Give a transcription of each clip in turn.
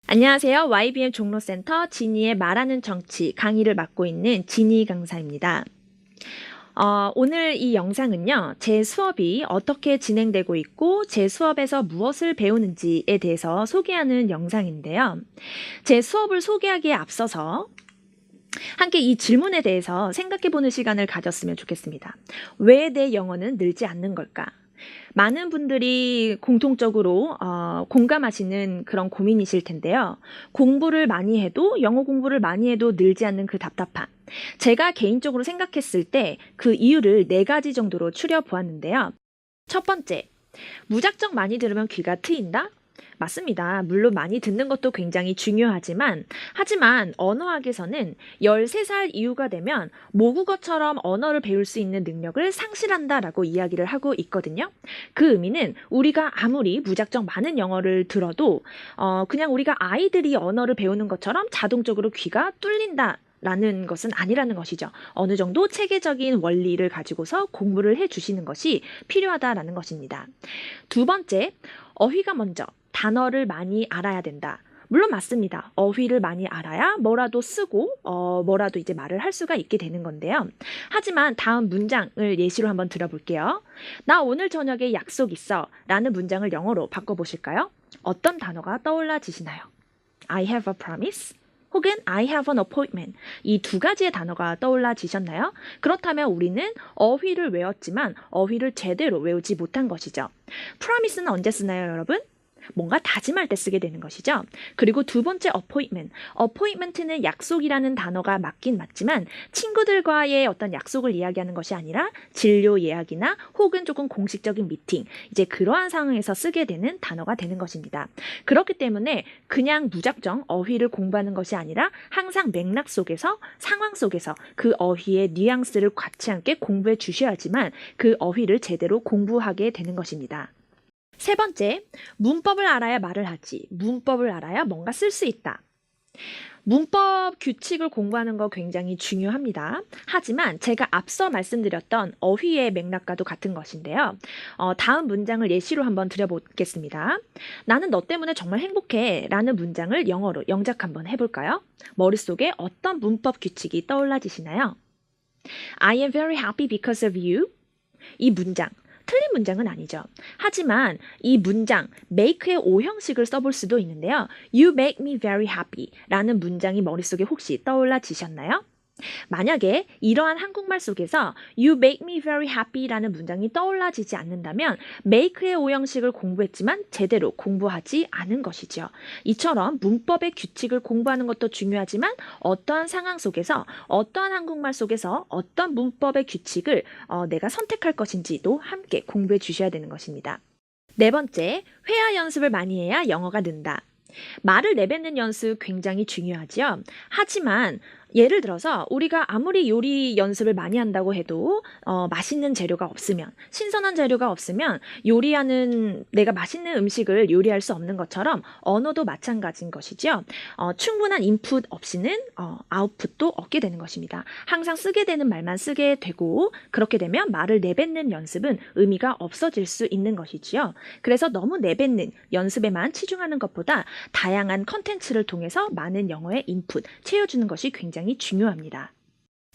안녕하세요. YBM 종로센터 지니의 말하는 정치 강의를 맡고 있는 지니 강사입니다. 오늘 이 영상은요, 제 수업이 어떻게 진행되고 있고 제 수업에서 무엇을 배우는지에 대해서 소개하는 영상인데요. 제 수업을 소개하기에 앞서서 함께 이 질문에 대해서 생각해보는 시간을 가졌으면 좋겠습니다. 왜 내 영어는 늘지 않는 걸까? 많은 분들이 공통적으로 공감하시는 그런 고민이실 텐데요. 공부를 많이 해도, 영어 공부를 많이 해도 늘지 않는 그 답답함. 제가 개인적으로 생각했을 때 그 이유를 4가지 정도로 추려보았는데요. 첫 번째, 무작정 많이 들으면 귀가 트인다? 맞습니다. 물론 많이 듣는 것도 굉장히 중요하지만 언어학에서는 13살 이후가 되면 모국어처럼 언어를 배울 수 있는 능력을 상실한다라고 이야기를 하고 있거든요. 그 의미는 우리가 아무리 무작정 많은 영어를 들어도 그냥 우리가 아이들이 언어를 배우는 것처럼 자동적으로 귀가 뚫린다 라는 것은 아니라는 것이죠. 어느 정도 체계적인 원리를 가지고서 공부를 해주시는 것이 필요하다라는 것입니다. 두 번째, 어휘가 먼저. 단어를 많이 알아야 된다. 물론 맞습니다. 어휘를 많이 알아야 뭐라도 쓰고 뭐라도 이제 말을 할 수가 있게 되는 건데요. 하지만 다음 문장을 예시로 한번 들어볼게요. 나 오늘 저녁에 약속 있어 라는 문장을 영어로 바꿔보실까요? 어떤 단어가 떠올라지시나요? I have a promise? 혹은 I have an appointment. 이 2가지의 단어가 떠올라지셨나요? 그렇다면 우리는 어휘를 외웠지만 어휘를 제대로 외우지 못한 것이죠. promise는 언제 쓰나요, 여러분? 뭔가 다짐할 때 쓰게 되는 것이죠. 그리고 두 번째 appointment는 약속이라는 단어가 맞긴 맞지만 친구들과의 어떤 약속을 이야기하는 것이 아니라 진료 예약이나 혹은 조금 공식적인 미팅, 이제 그러한 상황에서 쓰게 되는 단어가 되는 것입니다. 그렇기 때문에 그냥 무작정 어휘를 공부하는 것이 아니라 항상 맥락 속에서, 상황 속에서 그 어휘의 뉘앙스를 같이 함께 공부해 주셔야지만 그 어휘를 제대로 공부하게 되는 것입니다. 세 번째, 문법을 알아야 말을 하지. 문법을 알아야 뭔가 쓸 수 있다. 문법 규칙을 공부하는 거 굉장히 중요합니다. 하지만 제가 앞서 말씀드렸던 어휘의 맥락과도 같은 것인데요. 다음 문장을 예시로 한번 드려보겠습니다. 나는 너 때문에 정말 행복해 라는 문장을 영어로 영작 한번 해볼까요? 머릿속에 어떤 문법 규칙이 떠올라지시나요? I am very happy because of you. 이 문장. 틀린 문장은 아니죠. 하지만 이 문장, make의 오형식을 써볼 수도 있는데요. You make me very happy 라는 문장이 머릿속에 혹시 떠올라지셨나요? 만약에 이러한 한국말 속에서 You make me very happy 라는 문장이 떠올라지지 않는다면 make의 오형식을 공부했지만 제대로 공부하지 않은 것이죠. 이처럼 문법의 규칙을 공부하는 것도 중요하지만 어떠한 상황 속에서, 어떠한 한국말 속에서 어떤 문법의 규칙을 내가 선택할 것인지도 함께 공부해 주셔야 되는 것입니다. 네 번째, 회화 연습을 많이 해야 영어가 는다. 말을 내뱉는 연습 굉장히 중요하지요. 하지만 예를 들어서 우리가 아무리 요리 연습을 많이 한다고 해도 맛있는 재료가 없으면, 신선한 재료가 없으면 내가 맛있는 음식을 요리할 수 없는 것처럼 언어도 마찬가지인 것이죠. 충분한 인풋 없이는 아웃풋도 얻게 되는 것입니다. 항상 쓰게 되는 말만 쓰게 되고 그렇게 되면 말을 내뱉는 연습은 의미가 없어질 수 있는 것이지요. 그래서 너무 내뱉는 연습에만 치중하는 것보다 다양한 컨텐츠를 통해서 많은 영어의 인풋 채워주는 것이 굉장히 중요합니다.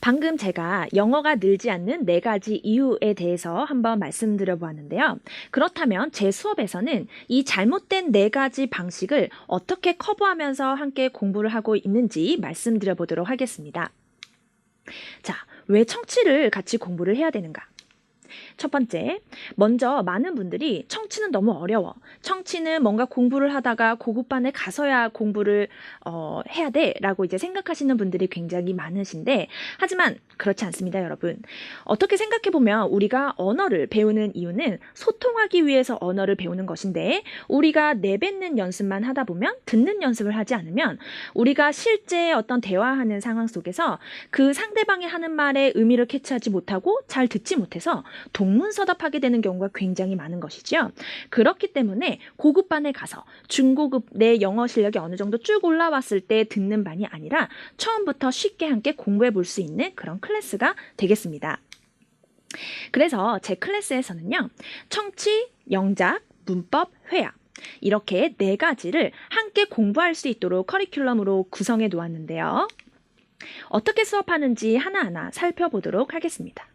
방금 제가 영어가 늘지 않는 4가지 이유에 대해서 한번 말씀드려 보았는데요. 그렇다면 제 수업에서는 이 잘못된 4가지 방식을 어떻게 커버하면서 함께 공부를 하고 있는지 말씀드려 보도록 하겠습니다. 자, 왜 청취를 같이 공부를 해야 되는가? 첫 번째, 먼저 많은 분들이 청취는 너무 어려워. 청취는 뭔가 공부를 하다가 고급반에 가서야 공부를 해야 돼 라고 이제 생각하시는 분들이 굉장히 많으신데, 하지만 그렇지 않습니다, 여러분. 어떻게 생각해보면 우리가 언어를 배우는 이유는 소통하기 위해서 언어를 배우는 것인데, 우리가 내뱉는 연습만 하다 보면, 듣는 연습을 하지 않으면 우리가 실제 어떤 대화하는 상황 속에서 그 상대방이 하는 말의 의미를 캐치하지 못하고 잘 듣지 못해서 동문서답하게 되는 경우가 굉장히 많은 것이죠. 그렇기 때문에 고급반에 가서 중고급 내 영어 실력이 어느 정도 쭉 올라왔을 때 듣는 반이 아니라 처음부터 쉽게 함께 공부해 볼 수 있는 그런 클래스가 되겠습니다. 그래서 제 클래스에서는요, 청취, 영작, 문법, 회화. 이렇게 4가지를 함께 공부할 수 있도록 커리큘럼으로 구성해 놓았는데요. 어떻게 수업하는지 하나하나 살펴보도록 하겠습니다.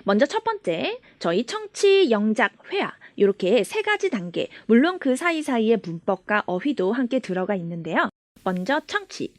먼저 첫 번째, 저희 청취, 영작, 회화 이렇게 3가지 단계, 물론 그 사이사이에 문법과 어휘도 함께 들어가 있는데요. 먼저 청취.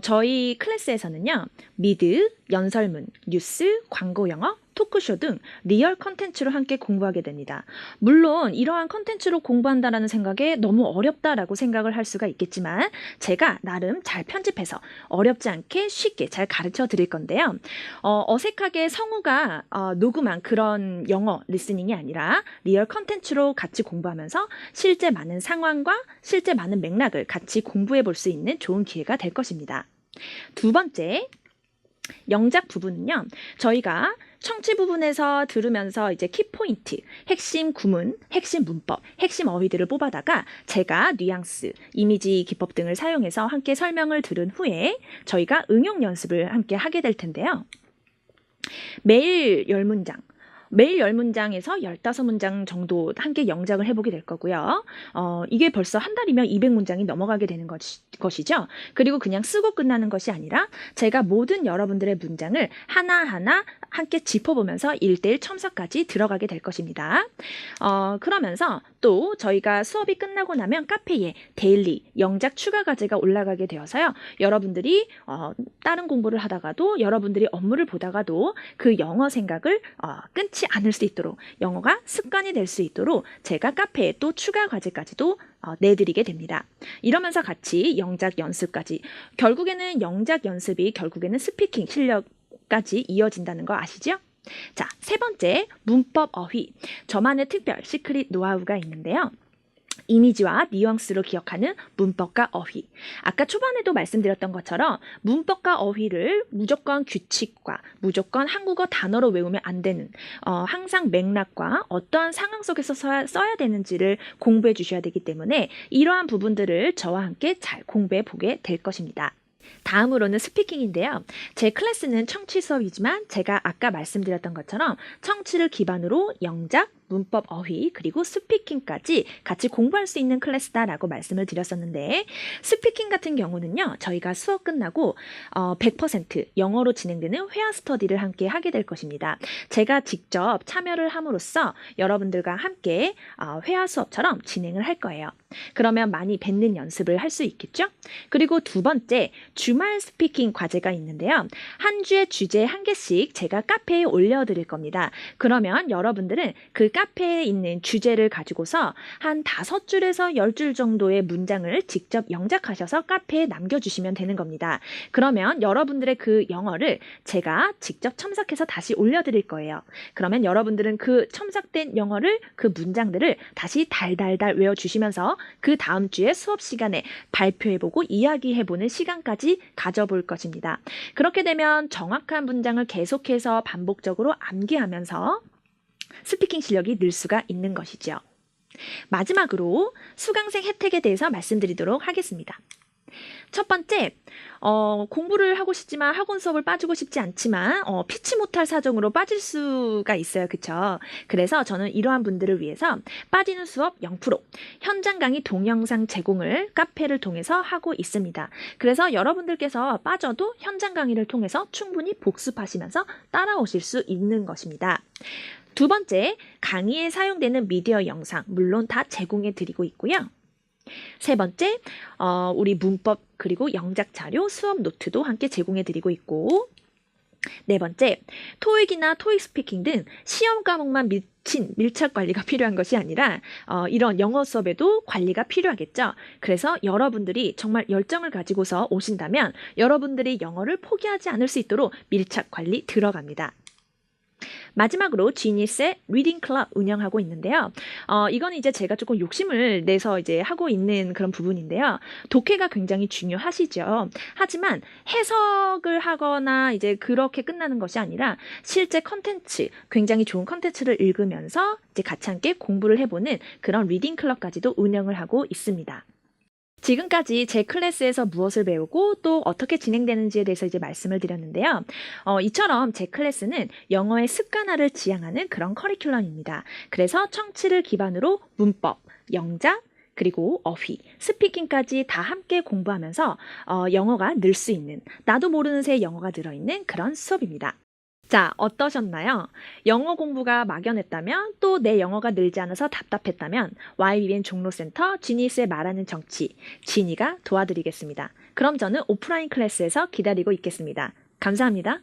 저희 클래스에서는요. 미드, 연설문, 뉴스, 광고 영어, 토크쇼 등 리얼 컨텐츠로 함께 공부하게 됩니다. 물론 이러한 컨텐츠로 공부한다는 생각에 너무 어렵다라고 생각을 할 수가 있겠지만 제가 나름 잘 편집해서 어렵지 않게 쉽게 잘 가르쳐 드릴 건데요. 어색하게 성우가 녹음한 그런 영어 리스닝이 아니라 리얼 컨텐츠로 같이 공부하면서 실제 많은 상황과 실제 많은 맥락을 같이 공부해 볼 수 있는 좋은 기회가 될 것입니다. 두 번째, 영작 부분은요. 저희가 청취 부분에서 들으면서 이제 키포인트, 핵심 구문, 핵심 문법, 핵심 어휘들을 뽑아다가 제가 뉘앙스, 이미지 기법 등을 사용해서 함께 설명을 들은 후에 저희가 응용 연습을 함께 하게 될 텐데요. 매일 10문장. 매일 10문장에서 15문장 정도 함께 영작을 해보게 될 거고요. 이게 벌써 한 달이면 200문장이 넘어가게 되는 것이죠. 그리고 그냥 쓰고 끝나는 것이 아니라 제가 모든 여러분들의 문장을 하나하나 함께 짚어보면서 1:1 첨삭까지 들어가게 될 것입니다. 그러면서 또 저희가 수업이 끝나고 나면 카페에 데일리 영작 추가 과제가 올라가게 되어서요. 여러분들이 다른 공부를 하다가도 여러분들이 업무를 보다가도 그 영어 생각을 끊지 않을 수 있도록 영어가 습관이 될 수 있도록 제가 카페에 또 추가 과제까지도 내드리게 됩니다. 이러면서 같이 영작 연습까지 결국에는 영작 연습이 결국에는 스피킹 실력까지 이어진다는 거 아시죠? 자, 세 번째 문법 어휘. 저만의 특별 시크릿 노하우가 있는데요. 이미지와 뉘앙스로 기억하는 문법과 어휘. 아까 초반에도 말씀드렸던 것처럼 문법과 어휘를 무조건 규칙과 무조건 한국어 단어로 외우면 안 되는 항상 맥락과 어떠한 상황 속에서 써야 되는지를 공부해 주셔야 되기 때문에 이러한 부분들을 저와 함께 잘 공부해 보게 될 것입니다. 다음으로는 스피킹인데요. 제 클래스는 청취 수업이지만 제가 아까 말씀드렸던 것처럼 청취를 기반으로 영작, 문법, 어휘, 그리고 스피킹까지 같이 공부할 수 있는 클래스다라고 말씀을 드렸었는데 스피킹 같은 경우는요. 저희가 수업 끝나고 100% 영어로 진행되는 회화 스터디를 함께 하게 될 것입니다. 제가 직접 참여를 함으로써 여러분들과 함께 회화 수업처럼 진행을 할 거예요. 그러면 많이 뱉는 연습을 할 수 있겠죠? 그리고 두 번째, 주말 스피킹 과제가 있는데요. 한 주의 주제 한 개씩 제가 카페에 올려드릴 겁니다. 그러면 여러분들은 그 카페에 있는 주제를 가지고서 한 5줄에서 10줄 정도의 문장을 직접 영작하셔서 카페에 남겨주시면 되는 겁니다. 그러면 여러분들의 그 영어를 제가 직접 첨삭해서 다시 올려드릴 거예요. 그러면 여러분들은 그 첨삭된 영어를 그 문장들을 다시 달달달 외워주시면서 그 다음 주에 수업 시간에 발표해보고 이야기해보는 시간까지 가져볼 것입니다. 그렇게 되면 정확한 문장을 계속해서 반복적으로 암기하면서 스피킹 실력이 늘 수가 있는 것이죠. 마지막으로 수강생 혜택에 대해서 말씀드리도록 하겠습니다. 첫 번째, 공부를 하고 싶지만 학원 수업을 빠지고 싶지 않지만 피치 못할 사정으로 빠질 수가 있어요. 그쵸? 그래서 저는 이러한 분들을 위해서 빠지는 수업 0%, 현장 강의 동영상 제공을 카페를 통해서 하고 있습니다. 그래서 여러분들께서 빠져도 현장 강의를 통해서 충분히 복습하시면서 따라오실 수 있는 것입니다. 두 번째, 강의에 사용되는 미디어 영상 물론 다 제공해 드리고 있고요. 세 번째, 우리 문법 그리고 영작 자료, 수업 노트도 함께 제공해 드리고 있고 네 번째, 토익이나 토익 스피킹 등 시험 과목만 밀착 관리가 필요한 것이 아니라 이런 영어 수업에도 관리가 필요하겠죠. 그래서 여러분들이 정말 열정을 가지고서 오신다면 여러분들이 영어를 포기하지 않을 수 있도록 밀착 관리 들어갑니다. 마지막으로 지니스의 리딩 클럽 운영하고 있는데요. 이거는 이제 제가 조금 욕심을 내서 이제 하고 있는 그런 부분인데요. 독해가 굉장히 중요하시죠. 하지만 해석을 하거나 이제 그렇게 끝나는 것이 아니라 실제 컨텐츠, 굉장히 좋은 컨텐츠를 읽으면서 이제 같이 함께 공부를 해보는 그런 리딩 클럽까지도 운영을 하고 있습니다. 지금까지 제 클래스에서 무엇을 배우고 또 어떻게 진행되는지에 대해서 이제 말씀을 드렸는데요. 이처럼 제 클래스는 영어의 습관화를 지향하는 그런 커리큘럼입니다. 그래서 청취를 기반으로 문법, 영작, 그리고 어휘, 스피킹까지 다 함께 공부하면서 영어가 늘 수 있는, 나도 모르는 새에 영어가 들어있는 그런 수업입니다. 자, 어떠셨나요? 영어 공부가 막연했다면, 또 내 영어가 늘지 않아서 답답했다면, YBN 종로센터 지니스의 말하는 정치, 지니가 도와드리겠습니다. 그럼 저는 오프라인 클래스에서 기다리고 있겠습니다. 감사합니다.